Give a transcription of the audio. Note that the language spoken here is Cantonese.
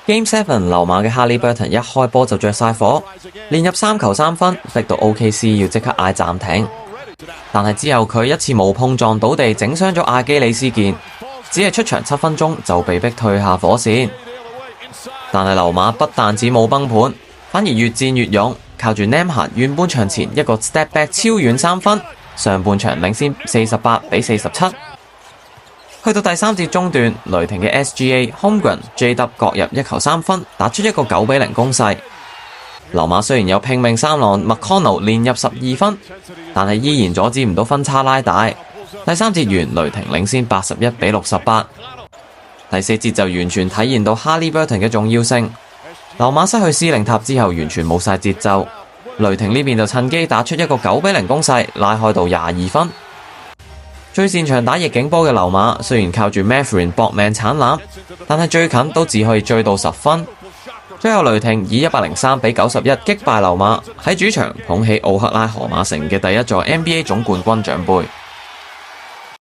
Game 7溜馬嘅哈利伯頓一開波就着晒火，連入3球3分，逼到 OKC 要即刻嗌暫停。但係之後佢一次冇碰撞倒地，整傷咗阿基里斯腱，只係出場7分鐘就被逼退下火線。但係溜馬不但止冇崩盤，反而越戰越勇，靠住 Nembhard 完半場前一個 step back 超遠3分，上半場領先48-47。去到第3節中段，雷霆嘅 SGA、Holmgren、JW 各入1球3分，打出一個9-0攻勢。溜馬雖然有拼命三郎 McConnell 連入12分，但係依然阻止唔到分差拉大。第3節完，雷霆領先81-68。第4節就完全體現到哈利伯頓嘅重要性。溜馬失去司令塔之後，完全冇晒節奏。雷霆呢邊就趁機打出一個9-0攻勢，拉開到22分。最擅長打逆境波嘅溜馬，雖然靠住 Mathurin 搏命鏟籃，但係最近都只可以追到10分。最後雷霆以103-91擊敗溜馬，喺主場捧起奧克拉荷馬城嘅第一座 NBA 總冠軍獎杯。